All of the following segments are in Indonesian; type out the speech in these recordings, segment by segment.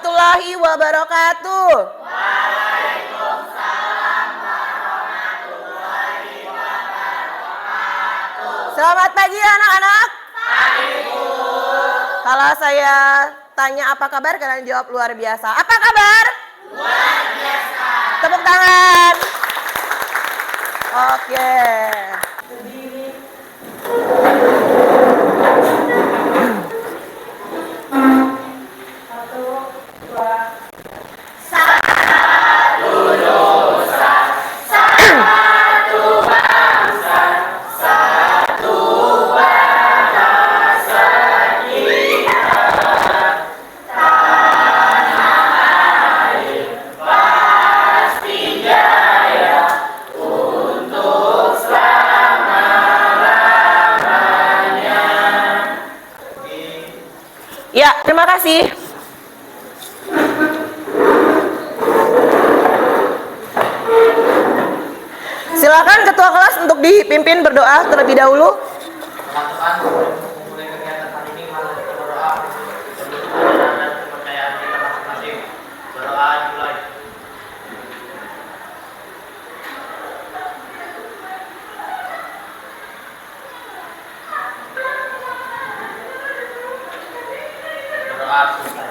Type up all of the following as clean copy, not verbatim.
warahmatullahi wabarakatuh. Waalaikumsalam warahmatullahi wabarakatuh. Selamat pagi anak-anak. Pagi, Bu. Kalau saya tanya apa kabar, kalian jawab luar biasa. Apa kabar? Luar biasa. Tepuk tangan. Oke. Ya, terima kasih. Silakan ketua kelas untuk dipimpin berdoa terlebih dahulu. Teman-teman, memulai kegiatan hari ini, mari kita berdoa untuk kebenaran dan kepercayaan kita masing-masing. Berdoa dimulai. Berdoa selesai.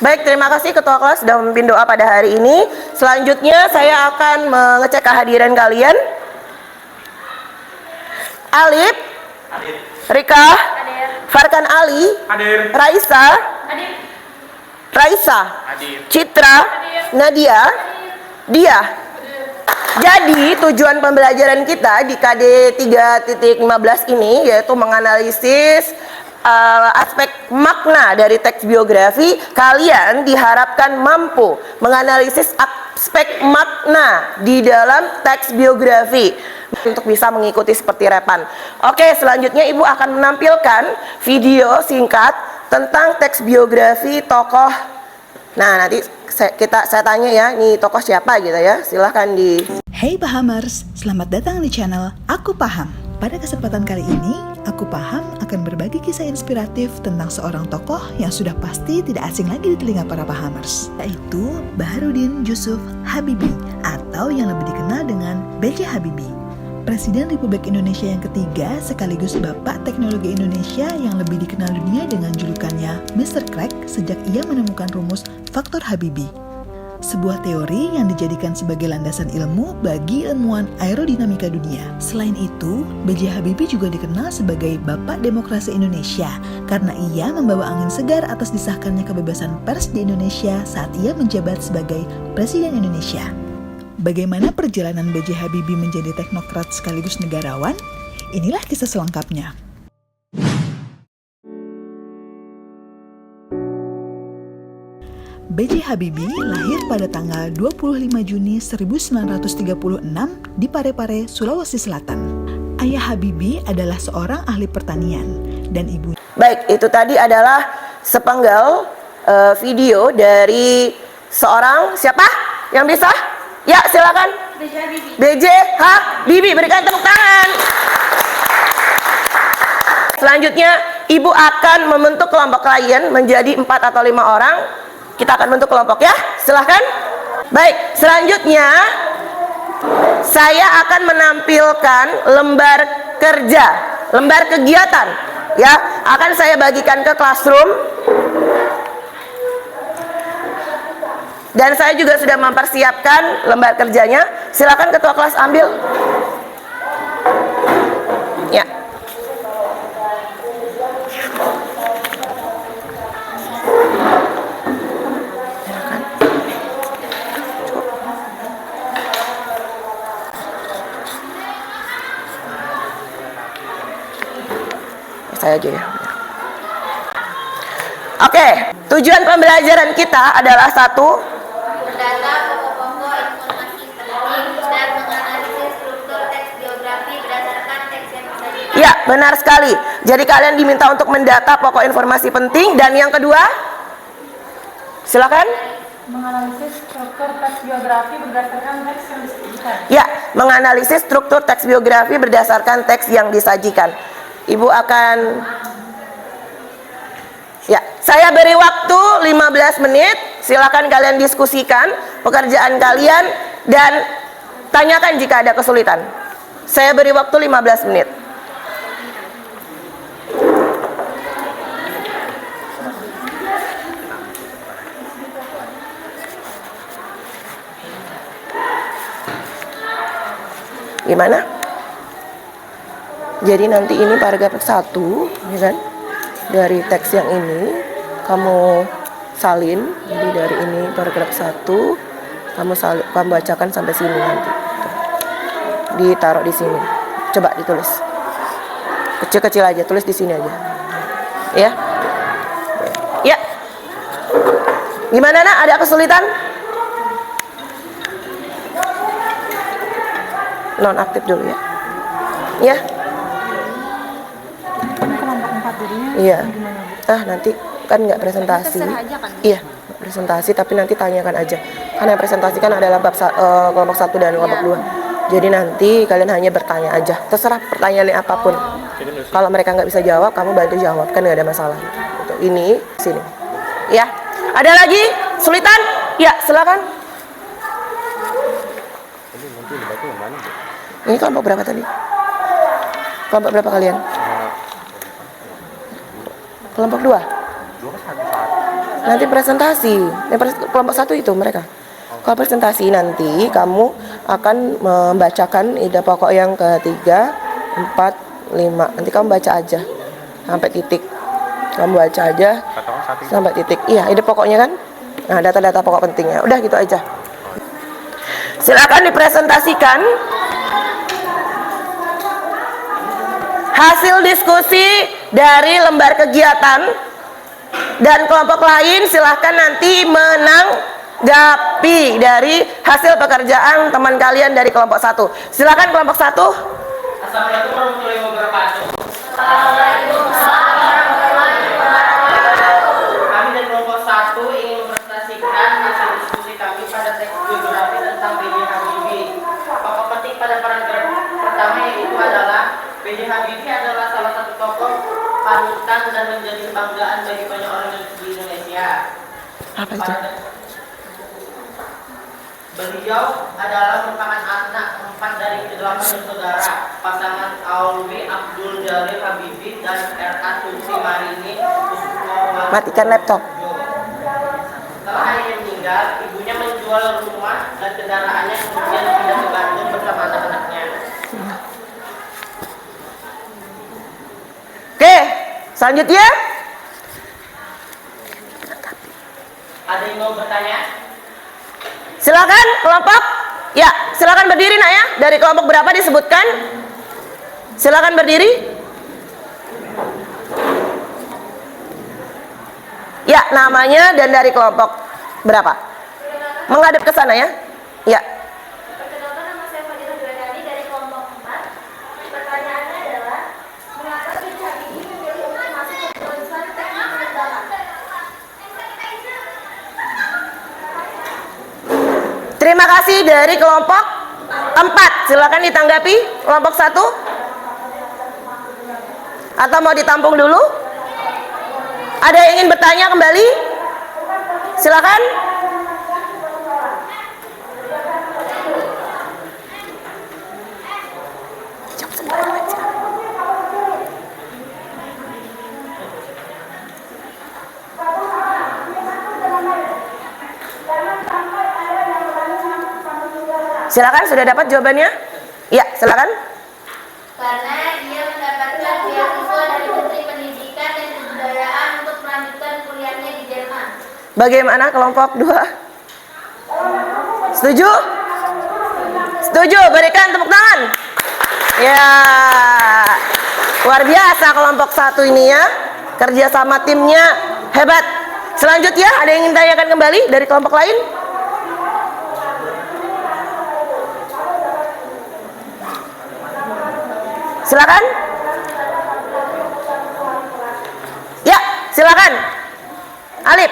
Baik, terima kasih ketua kelas sudah memimpin doa pada hari ini. Selanjutnya saya akan mengecek kehadiran kalian. Alif, Hadir. Rika, Farkan Ali, Hadir. Raisa, Hadir. Citra, Nadia, Dia. Jadi tujuan pembelajaran kita di KD 3.15 ini yaitu menganalisis aspek makna dari teks biografi. Kalian diharapkan mampu menganalisis aspek makna di dalam teks biografi untuk bisa mengikuti seperti Repan. Oke, selanjutnya Ibu akan menampilkan video singkat tentang teks biografi tokoh. Nah, nanti saya tanya ya, nih tokoh siapa gitu ya. Silahkan di. Hey Pahamers, selamat datang di channel Aku Paham. Pada kesempatan kali ini, Aku Paham akan berbagi kisah inspiratif tentang seorang tokoh yang sudah pasti tidak asing lagi di telinga para Pahamers, yaitu Baharudin Yusuf Habibie atau yang lebih dikenal dengan B.J. Habibie. Presiden Republik Indonesia yang ketiga sekaligus Bapak Teknologi Indonesia yang lebih dikenal dunia dengan julukannya Mr. Crack sejak ia menemukan rumus faktor Habibie. Sebuah teori yang dijadikan sebagai landasan ilmu bagi ilmuwan aerodinamika dunia. Selain itu, B.J. Habibie juga dikenal sebagai Bapak Demokrasi Indonesia karena ia membawa angin segar atas disahkannya kebebasan pers di Indonesia saat ia menjabat sebagai Presiden Indonesia. Bagaimana perjalanan B.J. Habibie menjadi teknokrat sekaligus negarawan? Inilah kisah selengkapnya. B.J. Habibie lahir pada tanggal 25 Juni 1936 di Parepare, Sulawesi Selatan. Ayah Habibie adalah seorang ahli pertanian dan ibu. Baik, itu tadi adalah sepenggal video dari seorang siapa yang bisa? Ya, silakan. B.J. Habibie, berikan tepuk tangan. Selanjutnya, Ibu akan membentuk kelompok klien menjadi 4 atau 5 orang. Kita akan bentuk kelompok ya, silahkan. Baik, selanjutnya saya akan menampilkan lembar kerja, lembar kegiatan ya, akan saya bagikan ke classroom. Dan saya juga sudah mempersiapkan lembar kerjanya. Silakan ketua kelas ambil. Ya. Saya aja ya. Oke, tujuan pembelajaran kita adalah satu, Mendata pokok-pokok informasi penting dan menganalisis struktur teks biografi berdasarkan teks yang disajikan. ya benar sekali. Jadi kalian diminta untuk mendata pokok informasi penting. Dan yang kedua, silakan. Menganalisis struktur teks biografi berdasarkan teks yang disajikan. Ya, menganalisis struktur teks biografi berdasarkan teks yang disajikan. Ibu akan Ya, saya beri waktu 15 menit. Silakan kalian diskusikan pekerjaan kalian dan tanyakan jika ada kesulitan. Saya beri waktu 15 menit. Gimana? Jadi nanti ini paragraf 1, ya kan? Dari teks yang ini kamu salin. Jadi dari ini paragraf 1 kamu bacakan sampai sini nanti. Ditaruh di sini. Coba ditulis. Kecil-kecil aja, tulis di sini aja. Ya. Ya. Gimana, Nak? Ada kesulitan? Nonaktif dulu ya. Ya. Kelompok 4 jadinya Iya. gimana, Bu? Nanti kan nggak presentasi. Terserah aja kan? Iya, nggak presentasi tapi nanti tanyakan aja. Karena yang presentasi kan adalah kelompok 1 dan kelompok 2. Jadi nanti kalian hanya bertanya aja. Terserah pertanyaannya apapun. Kalau mereka nggak bisa jawab, kamu bantu jawab, kan nggak ada masalah. Untuk ini sini. Ya. Ada lagi? Sulitan? Ya, silakan. Ini kelompok berapa tadi? Kelompok berapa kalian? Kelompok 2? Nanti presentasi. Kelompok 1 itu mereka. Kalau presentasi nanti kamu akan membacakan ide pokok yang ketiga, 4, 5. Nanti kamu baca aja sampai titik. Kamu baca aja sampai titik. Iya, ide pokoknya kan? Nah, data-data pokok pentingnya. Udah gitu aja. Silakan dipresentasikan hasil diskusi dari lembar kegiatan, dan kelompok lain silahkan nanti menanggapi dari hasil pekerjaan teman kalian dari kelompok 1. Silakan kelompok 1. Assalamualaikum warahmatullahi wabarakatuh. Kami dari kelompok 1 ingin mempresentasikan hasil diskusi kami pada teks biografi tentang B.J. Habibie. Pokok penting pada paragraf pertama yaitu adalah B.J. Habibie adalah salah satu tokoh panutan dan menjadi kebanggaan bagi banyak orang di Indonesia. Apa itu? Beliau adalah merupakan anak keempat dari 8 bersaudara, pasangan Alwi Abdul Jalil Habibie dan R.A. Tusi Marini Kusuma. Matikan laptop. Setelah ayahnya meninggal, ibunya menjual rumah dan kendaraannya kemudian pindah ke Bandung bersama anak-anaknya. Oke, selanjutnya. Ada yang mau bertanya? Silakan kelompok. Ya, silakan berdiri, Nak ya. Dari kelompok berapa disebutkan? Silakan berdiri. Ya, namanya dan dari kelompok berapa? Menghadap ke sana ya. Ya. Perkenalkan, nama saya Fadila Juliani dari kelompok 4. Pertanyaannya adalah, mengapa B.J. Habibie memilih untuk masuk ke penulisan teks penelitian? Terima kasih dari kelompok 4. Silakan ditanggapi kelompok 1. Atau mau ditampung dulu? Ada yang ingin bertanya kembali? Silakan. Silakan, sudah dapat jawabannya? Ya, silakan. Karena dia mendapatkan beasiswa dari Menteri Pendidikan dan Kebudayaan untuk melanjutkan kuliahnya di Jerman. Bagaimana kelompok 2? Setuju? Setuju, berikan tepuk tangan. Ya, luar biasa kelompok 1 ini ya. Kerja sama timnya hebat. Selanjutnya, ada yang ingin tanyakan kembali dari kelompok lain? Silakan. Ya, silakan. Alif.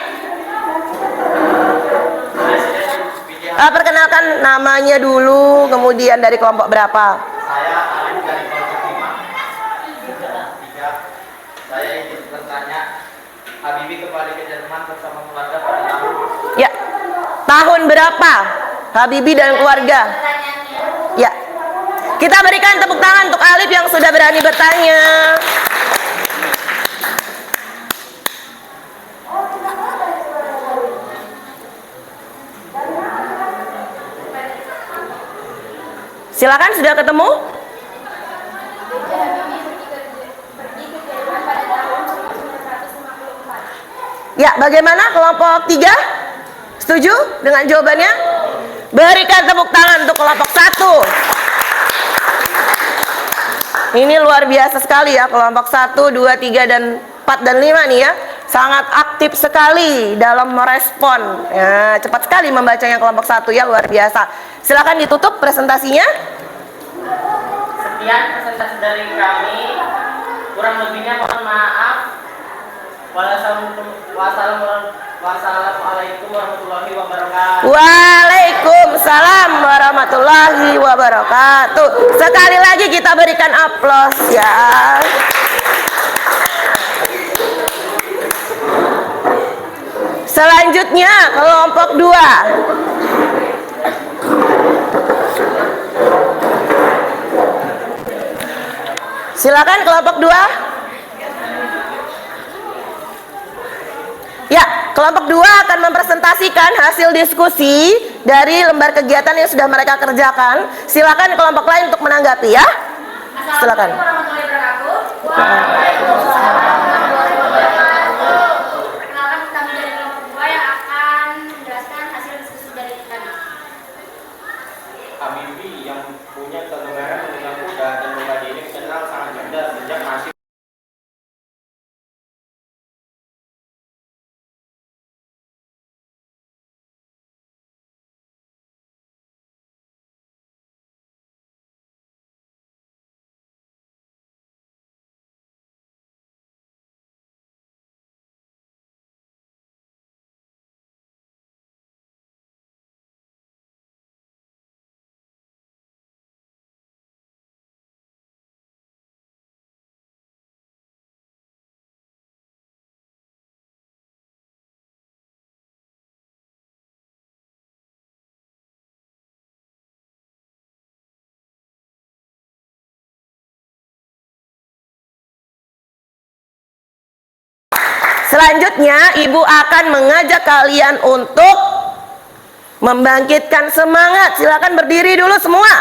Perkenalkan namanya dulu, kemudian dari kelompok berapa? Saya Alif dari kelompok 5. 3. Saya ingin bertanya Habibie kembali ke Jerman bersama keluarga pada tahun. Ya. Tahun berapa Habibie dan keluarga? Pertanyaannya. Ya. Kita berikan tepuk tangan untuk Alif yang sudah berani bertanya. Silakan, sudah ketemu? Pergi ke Jerman pada tahun 1954. Ya, bagaimana kelompok 3? Setuju dengan jawabannya? Berikan tepuk tangan untuk kelompok 1. Ini luar biasa sekali ya, kelompok 1, 2, 3, dan 4 dan 5 nih ya. Sangat aktif sekali dalam merespon. Ya, cepat sekali membacanya kelompok 1 ya, luar biasa. Silakan ditutup presentasinya. Sekian presentasi dari kami. Kurang lebihnya mohon maaf. Wassalamualaikum warahmatullahi wabarakatuh. Waalaikumsalam warahmatullahi wabarakatuh. Sekali lagi kita berikan aplaus ya. Selanjutnya kelompok 2. Silakan kelompok 2. Ya, kelompok 2 akan mempresentasikan hasil diskusi dari lembar kegiatan yang sudah mereka kerjakan. Silakan kelompok lain untuk menanggapi ya. Silakan. Assalamualaikum warahmatullahi wabarakatuh. Perkenalkan, kami dari kelompok 2 yang akan menjelaskan hasil diskusi dari kami. Habibie yang punya ketebaran dengan kuda dan membagi ini dikenal sangat cerdas sejak masih. Selanjutnya, Ibu akan mengajak kalian untuk membangkitkan semangat. Silakan berdiri dulu semua.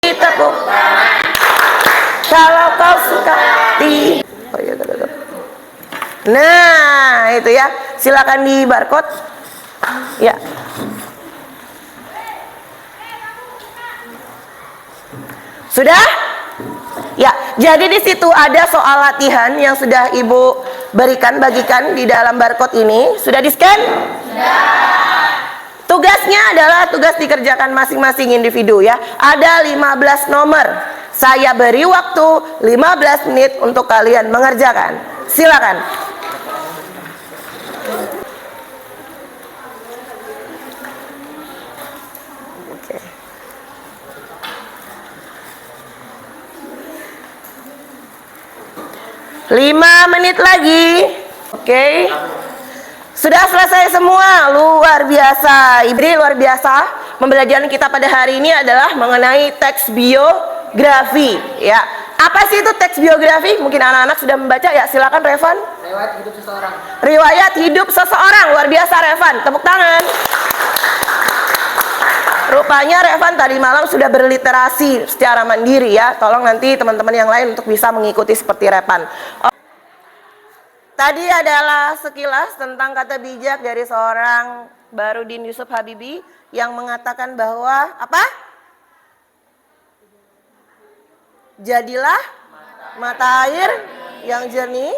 Tepuk tangan. Kalau kau suka oh iya, nah, itu ya. Silakan di barcode. Ya. Sudah? Ya, jadi di situ ada soal latihan yang sudah Ibu bagikan di dalam barcode ini. Sudah di-scan? Sudah. Tugasnya adalah tugas dikerjakan masing-masing individu ya. Ada 15 nomor. Saya beri waktu 15 menit untuk kalian mengerjakan. Silakan. Oke. 5 menit lagi. Oke. Sudah selesai semua. Luar biasa. Ibri, luar biasa. Pembelajaran kita pada hari ini adalah mengenai teks biografi ya. Apa sih itu teks biografi? Mungkin anak-anak sudah membaca ya. Silakan Revan. Riwayat hidup seseorang. Riwayat hidup seseorang. Luar biasa Revan. Tepuk tangan. Rupanya Revan tadi malam sudah berliterasi secara mandiri ya. Tolong nanti teman-teman yang lain untuk bisa mengikuti seperti Revan. Tadi adalah sekilas tentang kata bijak dari seorang Barudin Yusuf Habibie yang mengatakan bahwa apa? Jadilah mata air yang jernih.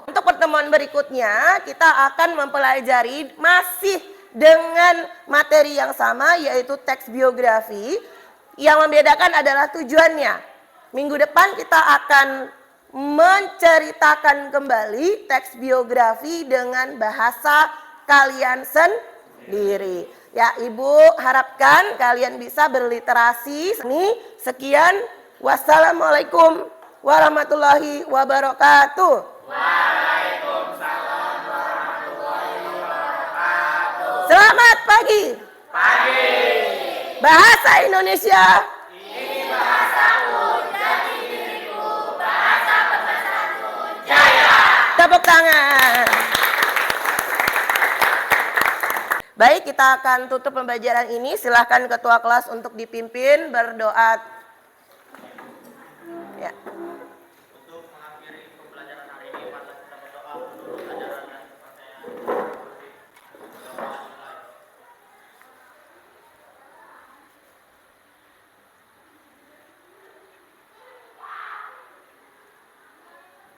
Untuk pertemuan berikutnya kita akan mempelajari masih dengan materi yang sama, yaitu teks biografi. Yang membedakan adalah tujuannya. Minggu depan kita akan menceritakan kembali teks biografi dengan bahasa kalian sendiri. Ya, Ibu harapkan kalian bisa berliterasi. Sekian, wassalamualaikum warahmatullahi wabarakatuh. Waalaikumsalam warahmatullahi wabarakatuh. Selamat pagi. Bahasa Indonesia. Ini bahasaku, jadi diriku, bahasa perbatasanku, jaya. Tepuk tangan. Baik, kita akan tutup pembelajaran ini. Silahkan ketua kelas untuk dipimpin berdoa. Ya. Untuk mengakhiri pembelajaran hari ini, mari kita berdoa untuk pembelajaran